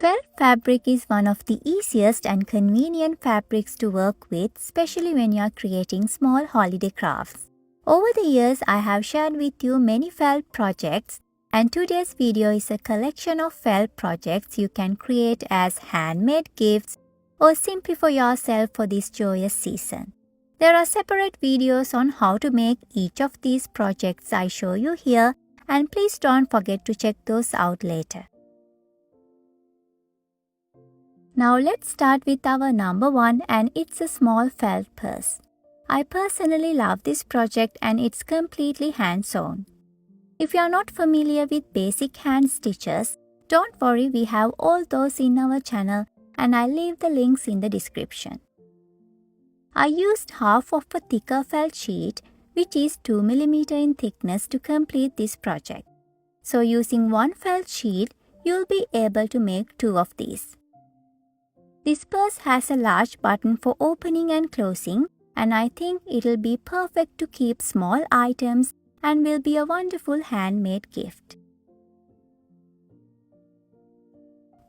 Felt fabric is one of the easiest and convenient fabrics to work with, especially when you are creating small holiday crafts. Over the years, I have shared with you many felt projects, and today's video is a collection of felt projects you can create as handmade gifts or simply for yourself for this joyous season. There are separate videos on how to make each of these projects I show you here, and please don't forget to check those out later. Now let's start with our number one, and it's a small felt purse. I personally love this project and it's completely hand-sewn. If you are not familiar with basic hand stitches, don't worry, we have all those in our channel and I'll leave the links in the description. I used half of a thicker felt sheet, which is 2 mm in thickness, to complete this project. So using one felt sheet, you'll be able to make two of these. This purse has a large button for opening and closing, and I think it'll be perfect to keep small items and will be a wonderful handmade gift.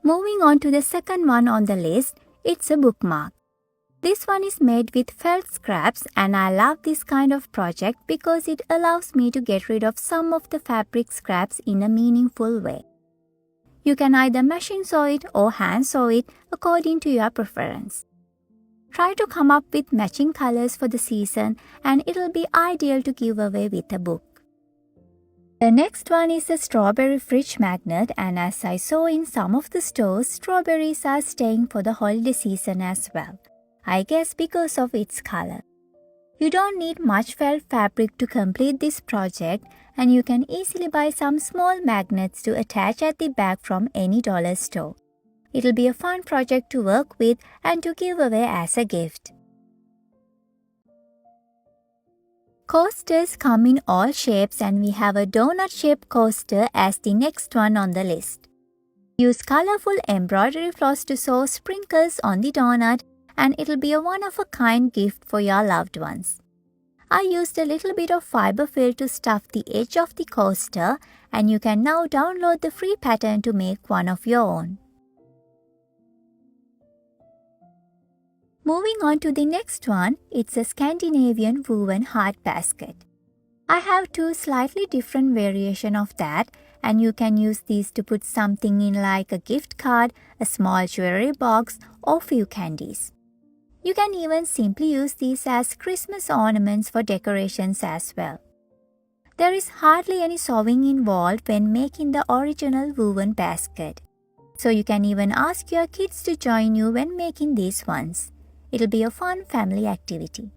Moving on to the second one on the list, it's a bookmark. This one is made with felt scraps, and I love this kind of project because it allows me to get rid of some of the fabric scraps in a meaningful way. You can either machine sew it or hand sew it according to your preference. Try to come up with matching colors for the season and it'll be ideal to give away with a book. The next one is a strawberry fridge magnet, and as I saw in some of the stores, strawberries are staying for the holiday season as well. I guess because of its color. You don't need much felt fabric to complete this project, and you can easily buy some small magnets to attach at the back from any dollar store. It'll be a fun project to work with and to give away as a gift. Coasters come in all shapes, and we have a donut-shaped coaster as the next one on the list. Use colorful embroidery floss to sew sprinkles on the donut, and it'll be a one-of-a-kind gift for your loved ones. I used a little bit of fiber fill to stuff the edge of the coaster, and you can now download the free pattern to make one of your own. Moving on to the next one, it's a Scandinavian woven heart basket. I have two slightly different variations of that, and you can use these to put something in like a gift card, a small jewelry box, or few candies. You can even simply use these as Christmas ornaments for decorations as well. There is hardly any sewing involved when making the original woven basket, so you can even ask your kids to join you when making these ones. It'll be a fun family activity.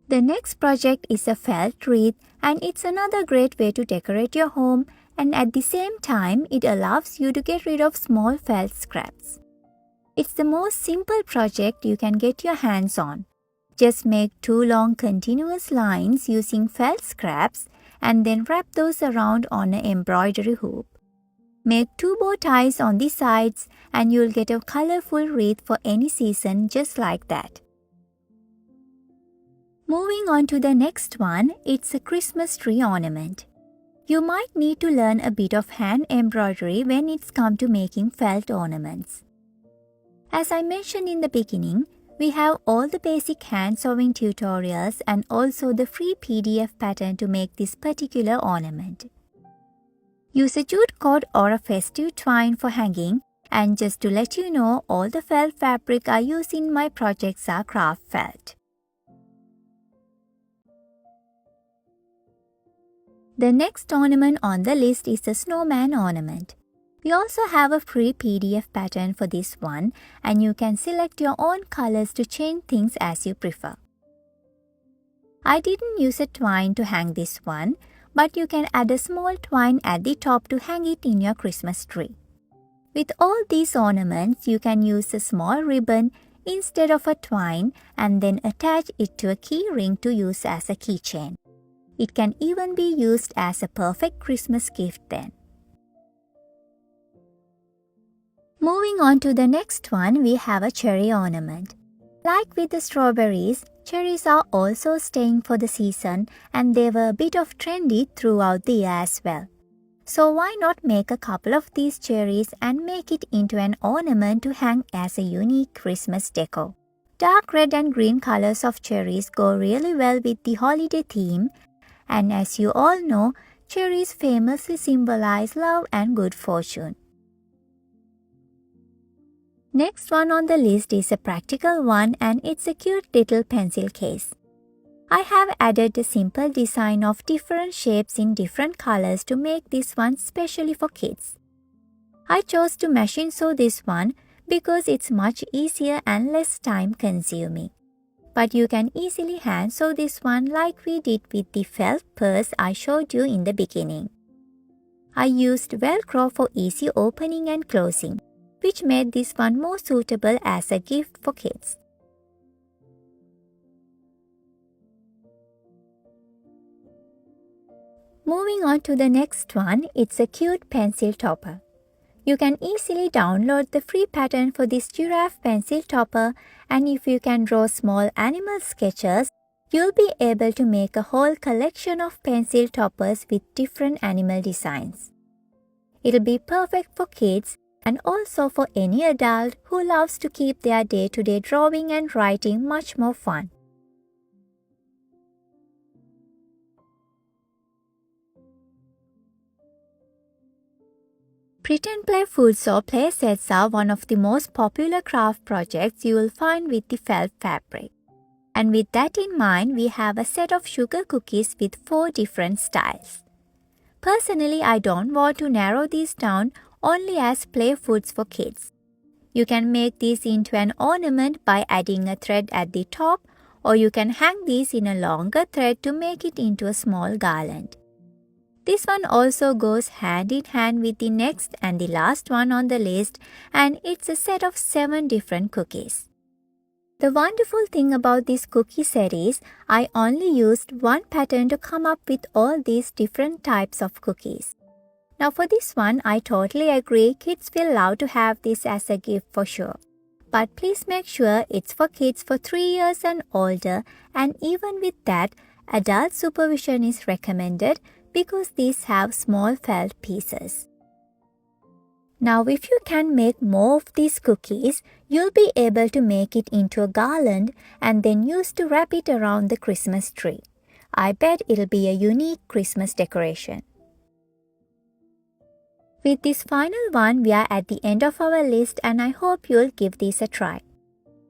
The next project is a felt wreath, and it's another great way to decorate your home, and at the same time it allows you to get rid of small felt scraps. It's the most simple project you can get your hands on. Just make two long continuous lines using felt scraps and then wrap those around on an embroidery hoop. Make two bow ties on the sides and you'll get a colorful wreath for any season just like that. Moving on to the next one, it's a Christmas tree ornament. You might need to learn a bit of hand embroidery when it's come to making felt ornaments. As I mentioned in the beginning, we have all the basic hand sewing tutorials and also the free PDF pattern to make this particular ornament. Use a jute cord or a festive twine for hanging, and just to let you know, all the felt fabric I use in my projects are craft felt. The next ornament on the list is the snowman ornament. We also have a free PDF pattern for this one, and you can select your own colors to change things as you prefer. I didn't use a twine to hang this one, but you can add a small twine at the top to hang it in your Christmas tree. With all these ornaments, you can use a small ribbon instead of a twine and then attach it to a key ring to use as a keychain. It can even be used as a perfect Christmas gift then. Moving on to the next one, we have a cherry ornament. Like with the strawberries, Cherries are also staying for the season and they were a bit of trendy throughout the year as well. So why not make a couple of these cherries and make it into an ornament to hang as a unique Christmas decor. Dark red and green colors of cherries go really well with the holiday theme, and as you all know, cherries famously symbolize love and good fortune. Next one on the list is a practical one, and it's a cute little pencil case. I have added a simple design of different shapes in different colors to make this one specially for kids. I chose to machine sew this one because it's much easier and less time consuming. But you can easily hand sew this one like we did with the felt purse I showed you in the beginning. I used Velcro for easy opening and closing, which made this one more suitable as a gift for kids. Moving on to the next one, it's a cute pencil topper. You can easily download the free pattern for this giraffe pencil topper, and if you can draw small animal sketches, you'll be able to make a whole collection of pencil toppers with different animal designs. It'll be perfect for kids and also for any adult who loves to keep their day-to-day drawing and writing much more fun. Print and Play foods or play sets are one of the most popular craft projects you will find with the felt fabric. And with that in mind, we have a set of sugar cookies with 4 different styles. Personally, I don't want to narrow these down only as play foods for kids. You can make these into an ornament by adding a thread at the top, or you can hang these in a longer thread to make it into a small garland. This one also goes hand in hand with the next and the last one on the list, and it's a set of 7 different cookies. The wonderful thing about this cookie set is I only used one pattern to come up with all these different types of cookies. Now for this one, I totally agree kids will love to have this as a gift for sure. But please make sure it's for kids for 3 years and older, and even with that, adult supervision is recommended because these have small felt pieces. Now if you can make more of these cookies, you'll be able to make it into a garland and then use to wrap it around the Christmas tree. I bet it'll be a unique Christmas decoration. With this final one, we are at the end of our list, and I hope you'll give these a try.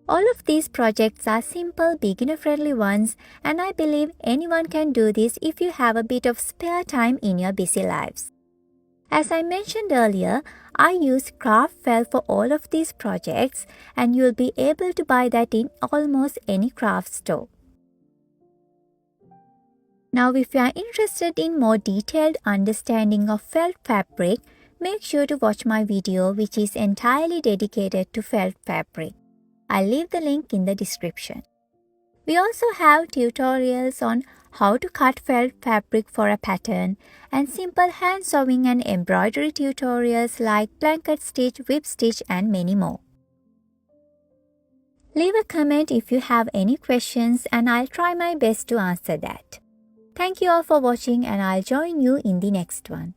All of these projects are simple, beginner-friendly ones, and I believe anyone can do this if you have a bit of spare time in your busy lives. As I mentioned earlier, I use craft felt for all of these projects, and you'll be able to buy that in almost any craft store. Now, if you are interested in more detailed understanding of felt fabric, make sure to watch my video which is entirely dedicated to felt fabric. I'll leave the link in the description. We also have tutorials on how to cut felt fabric for a pattern and simple hand sewing and embroidery tutorials like blanket stitch, whip stitch, and many more. Leave a comment if you have any questions and I'll try my best to answer that. Thank you all for watching, and I'll join you in the next one.